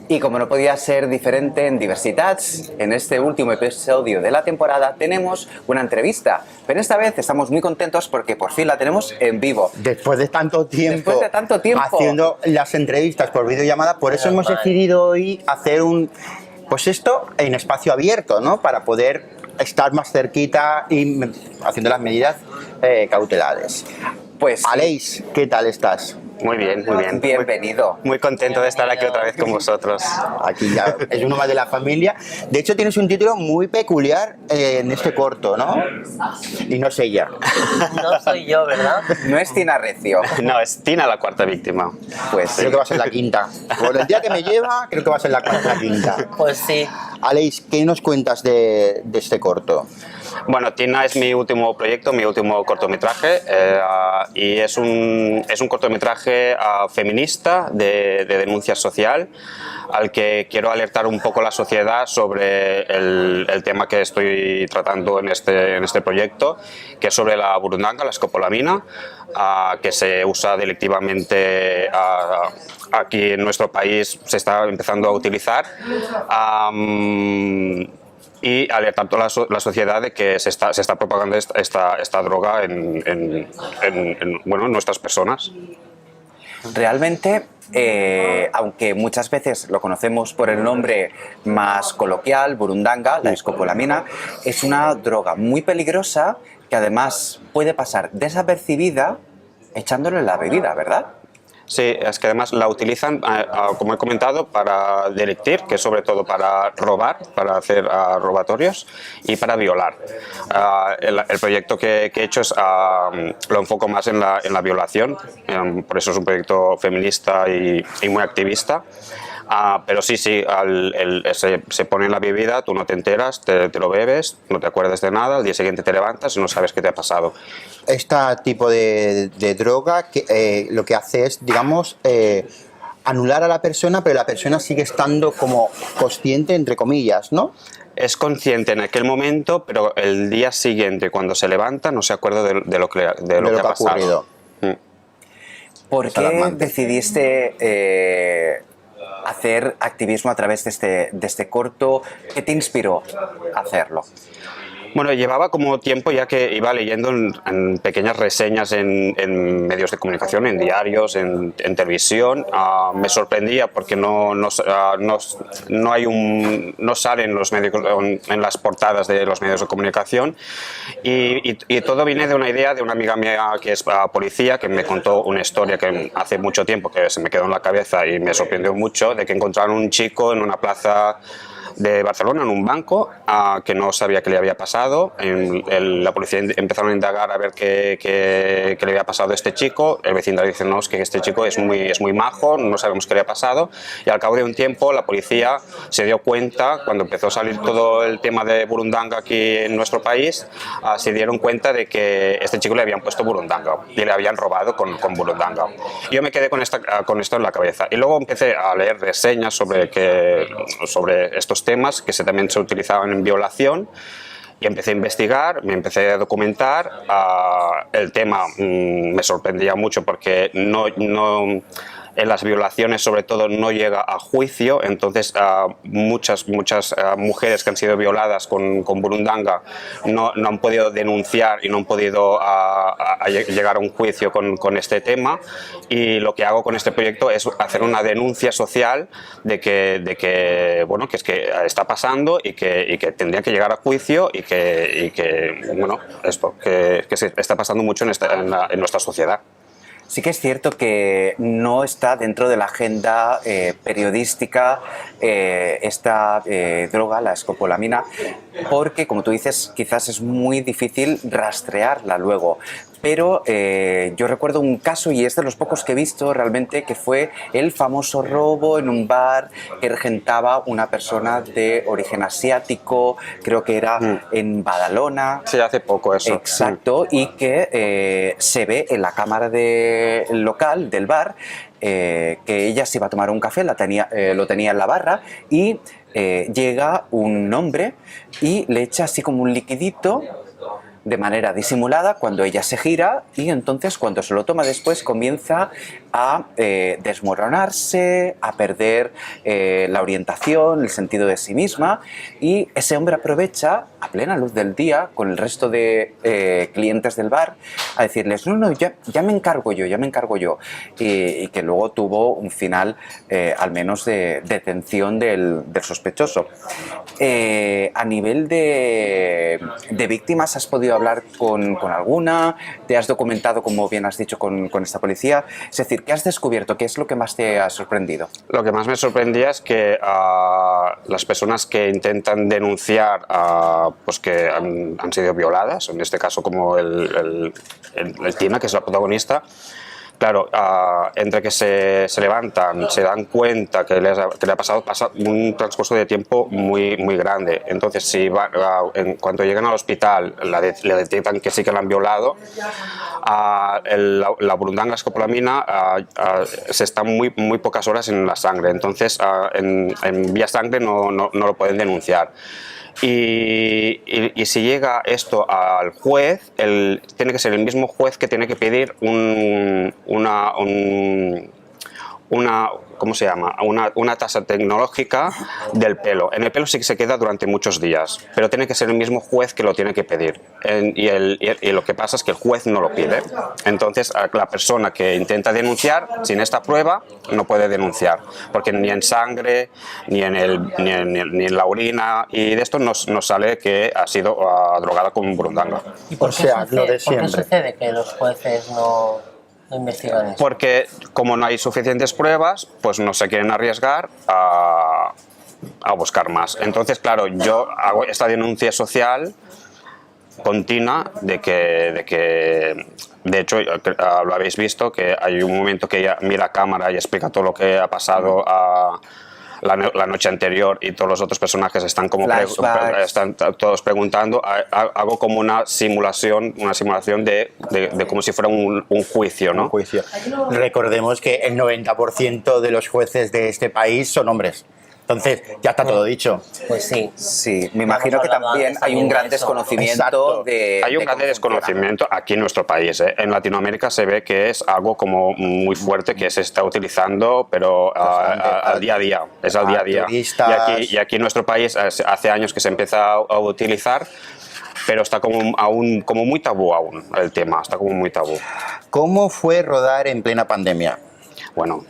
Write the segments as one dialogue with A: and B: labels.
A: Y como no podía ser diferente en Diversitats, en este último episodio de la temporada tenemos una entrevista. Pero esta vez estamos muy contentos porque por fin la tenemos en vivo.
B: Después de tanto tiempo,
A: haciendo
B: las entrevistas por videollamada, por eso hemos decidido hoy hacer pues esto en espacio abierto, ¿no? Para poder estar más cerquita y haciendo las medidas cautelares.
A: Pues
B: Aleix, ¿qué tal estás?
C: Muy bien, muy bien.
A: Bienvenido.
C: Muy contento de estar aquí otra vez con vosotros.
B: Aquí ya es uno más de la familia. De hecho, tienes un título muy peculiar en este corto, ¿no? Y no es ella.
D: No soy yo, ¿verdad?
A: No es Tina Recio.
C: No, es Tina la cuarta víctima.
B: Pues creo que va a ser la quinta. Por el día que me lleva, creo que va a ser la quinta.
D: Pues sí.
B: Aleix, ¿qué nos cuentas de este corto?
C: Bueno, Tina es mi último proyecto, mi último cortometraje y es un cortometraje feminista de denuncia social al que quiero alertar un poco la sociedad sobre el tema que estoy tratando en este proyecto, que es sobre la burundanga, la escopolamina, que se usa delictivamente aquí en nuestro país, se está empezando a utilizar. Y alertar a toda la sociedad de que se está propagando esta droga en nuestras personas.
A: Realmente, aunque muchas veces lo conocemos por el nombre más coloquial, burundanga, la escopolamina, es una droga muy peligrosa que además puede pasar desapercibida echándole la bebida, ¿verdad?
C: Sí, es que además la utilizan, como he comentado, para delictir, que es sobre todo para robar, para hacer robatorios y para violar. El proyecto que he hecho lo enfoco más en la violación, por eso es un proyecto feminista y muy activista. Pero sí, se pone en la bebida, tú no te enteras, te lo bebes, no te acuerdas de nada, al día siguiente te levantas y no sabes qué te ha pasado.
B: Este tipo de droga lo que hace es, digamos, anular a la persona, pero la persona sigue estando como consciente, entre comillas, ¿no?
C: Es consciente en aquel momento, pero el día siguiente, cuando se levanta, no se acuerda de lo que ha pasado.
B: Ocurrido.
A: ¿Por qué decidiste hacer activismo a través de este corto? ¿Qué te inspiró a hacerlo?
C: Bueno, llevaba como tiempo ya que iba leyendo en pequeñas reseñas en medios de comunicación, en diarios, en televisión. Me sorprendía porque no salen los medios, en las portadas de los medios de comunicación y todo viene de una idea de una amiga mía que es policía, que me contó una historia que hace mucho tiempo que se me quedó en la cabeza y me sorprendió mucho, de que encontraron un chico en una plaza de Barcelona, en un banco, que no sabía qué le había pasado. La policía empezaron a indagar a ver qué le había pasado a este chico. El vecindario dice, no, es que este chico es muy majo, no sabemos qué le ha pasado. Y al cabo de un tiempo la policía se dio cuenta, cuando empezó a salir todo el tema de burundanga aquí en nuestro país, se dieron cuenta de que este chico le habían puesto burundanga y le habían robado con burundanga. Yo me quedé con esto en la cabeza y luego empecé a leer reseñas sobre estos temas que también se utilizaban en violación y empecé a investigar, me empecé a documentar. El tema me sorprendía mucho porque en las violaciones sobre todo no llega a juicio, entonces muchas mujeres que han sido violadas con burundanga no han podido denunciar y no han podido llegar a un juicio con este tema, y lo que hago con este proyecto es hacer una denuncia social de que es que está pasando y que tendría que llegar a juicio y que esto que se está pasando mucho en nuestra sociedad.
A: Sí que es cierto que no está dentro de la agenda periodística esta droga, la escopolamina, porque, como tú dices, quizás es muy difícil rastrearla luego. Pero yo recuerdo un caso, y es de los pocos que he visto realmente, que fue el famoso robo en un bar que regentaba una persona de origen asiático, creo que era en Badalona.
C: Sí, hace poco eso.
A: Exacto, y que se ve en la cámara local del bar que ella se iba a tomar un café, lo tenía en la barra, y llega un hombre y le echa así como un liquidito de manera disimulada cuando ella se gira y entonces cuando se lo toma después comienza a desmoronarse, a perder la orientación, el sentido de sí misma, y ese hombre aprovecha a plena luz del día con el resto de clientes del bar a decirles no, ya me encargo yo, y que luego tuvo un final al menos de detención del sospechoso. A nivel de víctimas, ¿has podido hablar con alguna? ¿Te has documentado, como bien has dicho, con esta policía? Es decir, ¿qué has descubierto? ¿Qué es lo que más te ha sorprendido?
C: Lo que más me sorprendía es que las personas que intentan denunciar pues que han sido violadas, en este caso como el Tina, que es la protagonista, claro, entre que se levantan, se dan cuenta que le ha pasado, pasa un transcurso de tiempo muy grande. Entonces, si cuando llegan al hospital le detectan que sí que la han violado, la burundanga escopolamina se está muy pocas horas en la sangre. Entonces, en vía sangre no lo pueden denunciar. Y si llega esto al juez, tiene que ser el mismo juez que tiene que pedir ¿cómo se llama? Una tasa tecnológica del pelo. En el pelo sí que se queda durante muchos días, pero tiene que ser el mismo juez que lo tiene que pedir. Y lo que pasa es que el juez no lo pide. Entonces, la persona que intenta denunciar, sin esta prueba, no puede denunciar, porque ni en sangre, ni en la orina, y de esto nos sale que ha sido drogada con burundanga.
D: ¿Y por qué
B: lo de
D: ¿por qué
B: siempre.
D: sucede que los jueces no investigan eso?
C: Porque como no hay suficientes pruebas, pues no se quieren arriesgar a buscar más. Entonces, claro, yo hago esta denuncia social continua de que de hecho, lo habéis visto, que hay un momento que ella mira a cámara y explica todo lo que ha pasado la noche anterior, y todos los otros personajes están como están todos preguntando. Hago como una simulación de como si fuera un juicio, ¿no?
B: Un juicio. Recordemos que el 90% de los jueces de este país son hombres. Entonces, ya está todo dicho.
D: Pues sí.
A: Sí, me imagino que también hay un gran desconocimiento
B: Exacto.
C: Hay un gran desconocimiento aquí en nuestro país. En Latinoamérica se ve que es algo como muy fuerte que se está utilizando, pero al día a día. Es al día a día. Y aquí en nuestro país hace años que se empieza a utilizar, pero está como muy tabú aún el tema. Está como muy tabú.
B: ¿Cómo fue rodar en plena pandemia?
C: Bueno,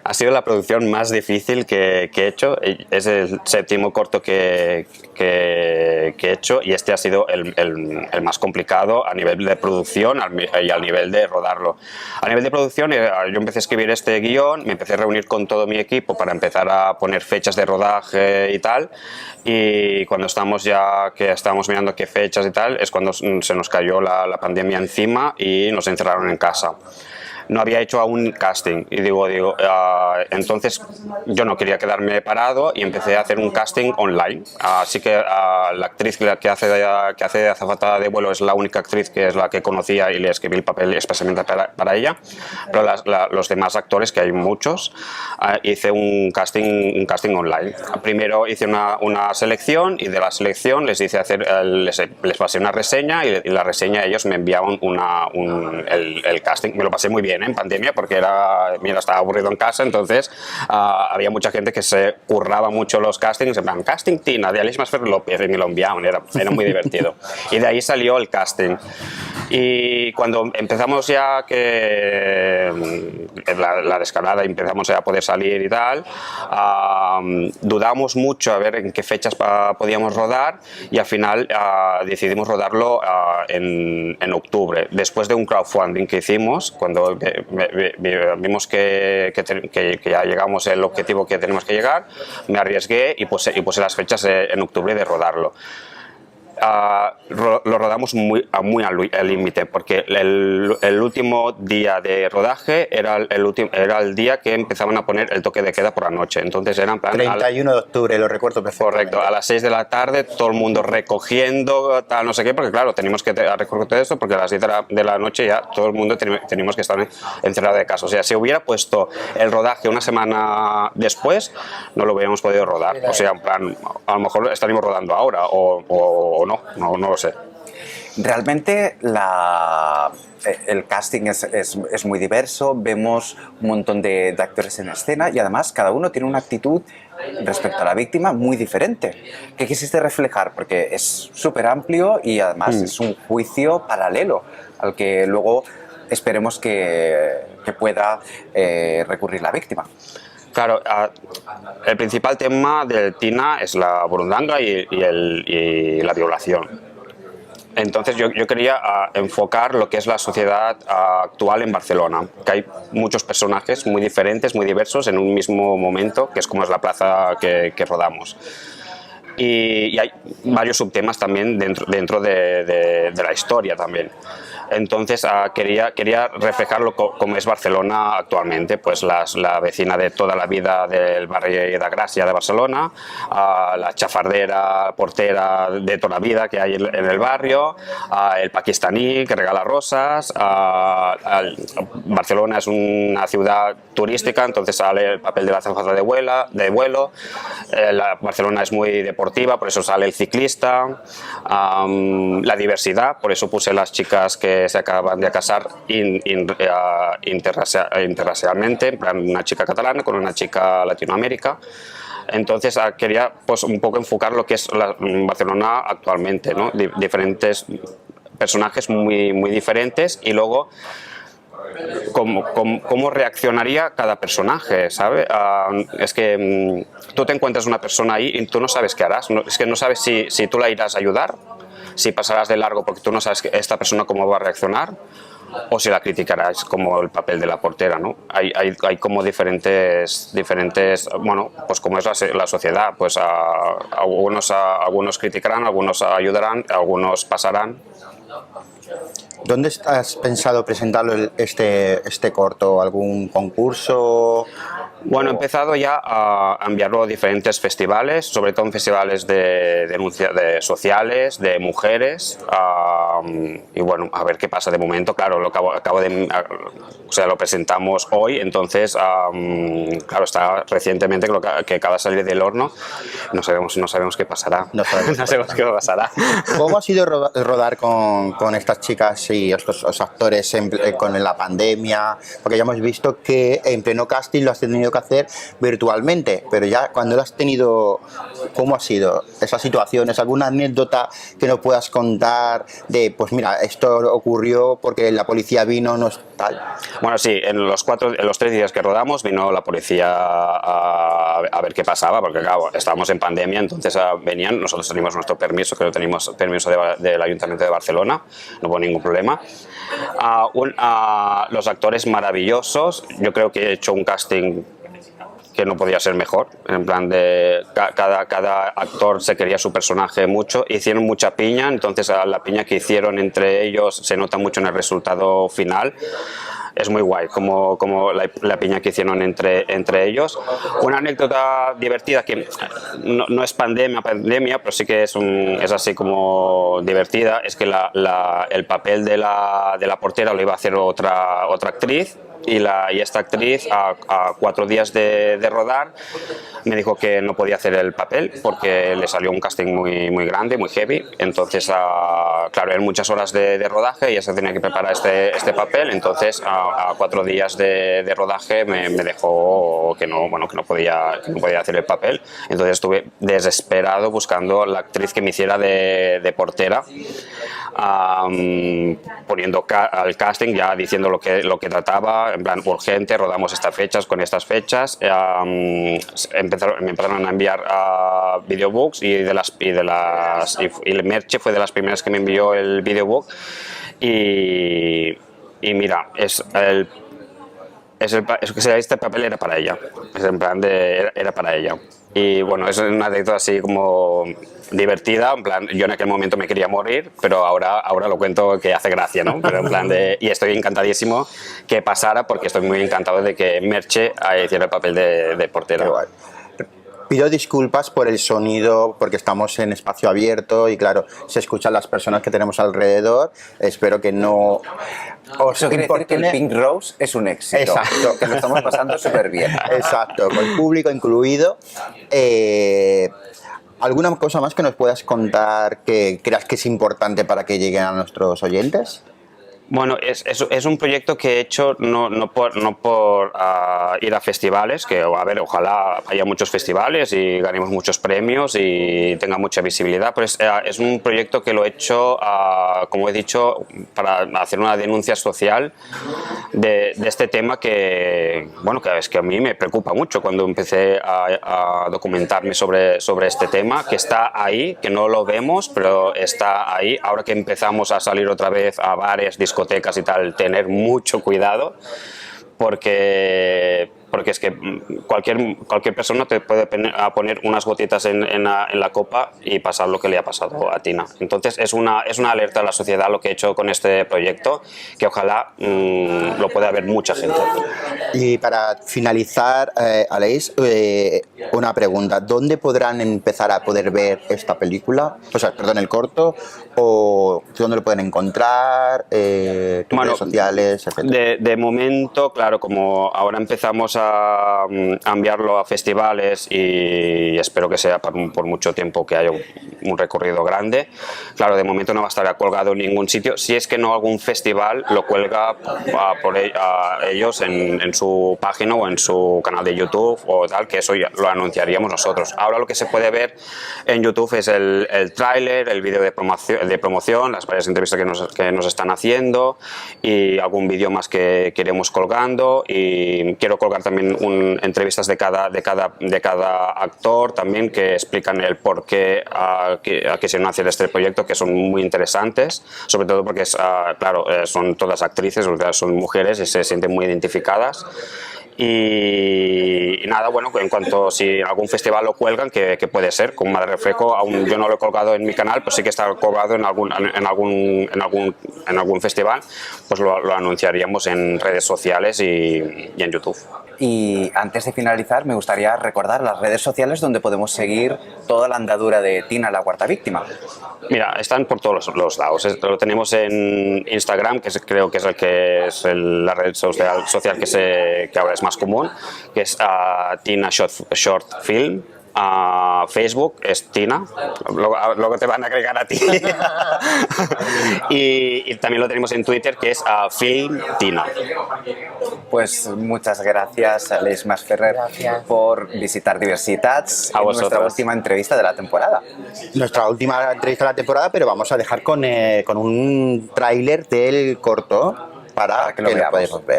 C: ha sido la producción más difícil que he hecho. Es el 7º corto que he hecho, y este ha sido el más complicado a nivel de producción y al nivel de rodarlo. A nivel de producción, yo empecé a escribir este guión, me empecé a reunir con todo mi equipo para empezar a poner fechas de rodaje y tal, y cuando estábamos mirando qué fechas y tal, es cuando se nos cayó la pandemia encima y nos encerraron en casa. No había hecho aún casting y entonces yo no quería quedarme parado y empecé a hacer un casting online. Así que la actriz que hace de azafata de vuelo es la única actriz que es la que conocía y le escribí el papel especialmente para ella, pero los demás actores, que hay muchos, hice un casting online. Primero hice una selección, y de la selección les pasé una reseña, y la reseña ellos me enviaban el casting. Me lo pasé muy bien en pandemia porque estaba aburrido en casa, entonces había mucha gente que se curraba mucho los castings, en plan, casting Tina de Aleix Masferrer López, y me lo enviaban, era muy divertido. Y de ahí salió el casting. Y cuando empezamos ya la descarada, empezamos a poder salir y tal, dudamos mucho a ver en qué fechas podíamos rodar, y al final decidimos rodarlo en octubre, después de un crowdfunding que hicimos, cuando vimos que ya llegamos al objetivo que tenemos que llegar. Me arriesgué y puse las fechas en octubre de rodarlo. Lo rodamos muy al límite, porque el último día de rodaje era el día que empezaban a poner el toque de queda por la noche. Entonces era en plan
B: 31 de octubre, lo recuerdo perfectamente.
C: Correcto, a las 6 de la tarde, todo el mundo recogiendo, tal, no sé qué, porque claro, teníamos que recoger todo esto, porque a las 10 de la noche ya todo el mundo teníamos que estar encerrado de casa. O sea, si hubiera puesto el rodaje una semana después, no lo hubiéramos podido rodar. O sea, en plan, a lo mejor estaríamos rodando ahora, o no lo sé.
A: Realmente el casting es muy diverso, vemos un montón de actores en escena y además cada uno tiene una actitud respecto a la víctima muy diferente. ¿Qué quisiste reflejar? Porque es súper amplio y además es un juicio paralelo al que luego esperemos que pueda recurrir la víctima.
C: Claro, el principal tema del Tina es la burundanga y la violación. Entonces yo quería enfocar lo que es la sociedad actual en Barcelona, que hay muchos personajes muy diferentes, muy diversos en un mismo momento, que es como es la plaza que rodamos. Y hay varios subtemas también dentro de la historia también. Entonces quería reflejarlo como es Barcelona actualmente, pues la vecina de toda la vida del barrio de Gràcia de Barcelona, la chafardera, portera de toda la vida que hay en el barrio, el pakistaní que regala rosas. Barcelona es una ciudad turística, entonces sale el papel de la azafata de vuelo. Barcelona es muy deportiva, por eso sale el ciclista. La diversidad, por eso puse las chicas que se acaban de casar interracialmente, en plan una chica catalana con una chica latinoamérica. Entonces quería pues un poco enfocar lo que es Barcelona actualmente, ¿no? Diferentes personajes muy diferentes y luego cómo reaccionaría cada personaje, ¿sabes? Es que tú te encuentras una persona ahí y tú no sabes qué harás, es que no sabes si tú la irás a ayudar, si pasarás de largo porque tú no sabes esta persona cómo va a reaccionar, o si la criticarás como el papel de la portera, ¿no? Hay como diferentes, bueno, pues como es la sociedad, pues algunos criticarán, algunos ayudarán, algunos pasarán.
B: ¿Dónde has pensado presentarlo este corto? ¿Algún concurso?
C: Bueno, he empezado ya a enviarlo a diferentes festivales, sobre todo en festivales de denuncias sociales, de mujeres, y bueno, a ver qué pasa de momento. Claro, lo lo presentamos hoy, entonces, claro, está recientemente que acaba de salir del horno, no sabemos qué pasará. No sabemos qué pasará.
B: ¿Cómo ha sido rodar con estas chicas y estos actores con la pandemia? Porque ya hemos visto que en pleno casting lo has tenido que hacer virtualmente, pero ya cuando lo has tenido, ¿cómo ha sido esas situaciones? ¿Alguna anécdota que nos puedas contar de, pues mira, esto ocurrió porque la policía vino, no es tal?
C: Bueno, sí, en los 3 días que rodamos vino la policía a ver qué pasaba, porque claro, estábamos en pandemia, entonces venían, nosotros teníamos nuestro permiso, que tenemos permiso del Ayuntamiento de Barcelona, no hubo ningún problema. Los actores maravillosos, yo creo que he hecho un casting que no podía ser mejor, en plan de cada actor se quería su personaje mucho, hicieron mucha piña, entonces la piña que hicieron entre ellos se nota mucho en el resultado final. Es muy guay como la piña que hicieron entre ellos. Una anécdota divertida que no es pandemia, pero sí que es así como divertida, es que el papel de la portera lo iba a hacer otra actriz, y esta actriz a 4 días de rodar me dijo que no podía hacer el papel porque le salió un casting muy grande, muy heavy. Entonces, claro, eran muchas horas de rodaje y ella se tenía que preparar este papel. Entonces, a 4 días de rodaje me dejó que no podía hacer el papel. Entonces estuve desesperado buscando la actriz que me hiciera de portera, poniendo al casting, ya diciendo lo que trataba, en plan urgente, rodamos estas fechas con estas fechas. Me empezaron a enviar videobooks y Merche fue de las primeras que me envió el videobook, y mira, este papel era para ella, es en plan era para ella. Y bueno, es una anécdota así como divertida, en plan, yo en aquel momento me quería morir, pero ahora lo cuento que hace gracia, ¿no? Pero en plan y estoy encantadísimo que pasara, porque estoy muy encantado de que Merche hiciera el papel de portera.
B: Pido disculpas por el sonido, porque estamos en espacio abierto y claro, se escuchan las personas que tenemos alrededor. Espero que no os
A: Eso quiere decir que el Pink Rose es un éxito.
B: Exacto.
A: Que lo estamos pasando súper bien.
B: Exacto, con el público incluido. ¿Alguna cosa más que nos puedas contar que creas que es importante para que lleguen a nuestros oyentes?
C: Bueno, es un proyecto que he hecho no por ir a festivales, que a ver, ojalá haya muchos festivales y ganemos muchos premios y tenga mucha visibilidad, pero es un proyecto que lo he hecho, como he dicho, para hacer una denuncia social de este tema que, bueno, que es que a mí me preocupa mucho cuando empecé a documentarme sobre este tema, que está ahí, que no lo vemos, pero está ahí. Ahora que empezamos a salir otra vez a bares, discotecas y tal, tener mucho cuidado, porque es que cualquier persona te puede poner unas gotitas en la copa y pasar lo que le ha pasado a Tina. Entonces es una alerta a la sociedad lo que he hecho con este proyecto, que ojalá lo pueda ver mucha gente.
B: Y para finalizar, Aleix, una pregunta. ¿Dónde podrán empezar a poder ver esta película? O sea, perdón, el corto. ¿O dónde lo pueden encontrar? ¿Tus redes sociales, etcétera?
C: De momento, claro, como ahora empezamos a enviarlo a festivales y espero que sea por mucho tiempo, que haya un recorrido grande. Claro, de momento no va a estar colgado en ningún sitio. Si es que no algún festival lo cuelga a ellos en su página o en su canal de YouTube o tal, que eso ya lo anunciaríamos nosotros. Ahora lo que se puede ver en YouTube es el tráiler, el vídeo de promoción, las varias entrevistas que nos están haciendo y algún vídeo más que iremos colgando, y quiero colgar también entrevistas de cada actor también, que explican el por qué quisieron hacer este proyecto, que son muy interesantes, sobre todo porque claro, son todas actrices, son mujeres y se sienten muy identificadas. Y nada, bueno, en cuanto si en algún festival lo cuelgan, que puede ser, con Madre Reflejo, aún yo no lo he colgado en mi canal, pues sí que está colgado en algún festival, pues lo anunciaríamos en redes sociales y en YouTube.
A: Y antes de finalizar, me gustaría recordar las redes sociales donde podemos seguir toda la andadura de Tina, la cuarta víctima.
C: Mira, están por todos los lados. Lo tenemos en Instagram, que creo que es la red social que ahora es más común, que es Tina Short Film. Facebook es Tina, luego te van a agregar a ti. y también lo tenemos en Twitter, que es Film Tina.
A: Pues muchas gracias, Aleix Masferrer, por visitar Diversitats
C: A
A: en
C: vosotros.
A: nuestra última entrevista de la temporada.
B: Nuestra última entrevista de la temporada, pero vamos a dejar con un tráiler del corto para que lo
A: veamos.
B: podamos ver.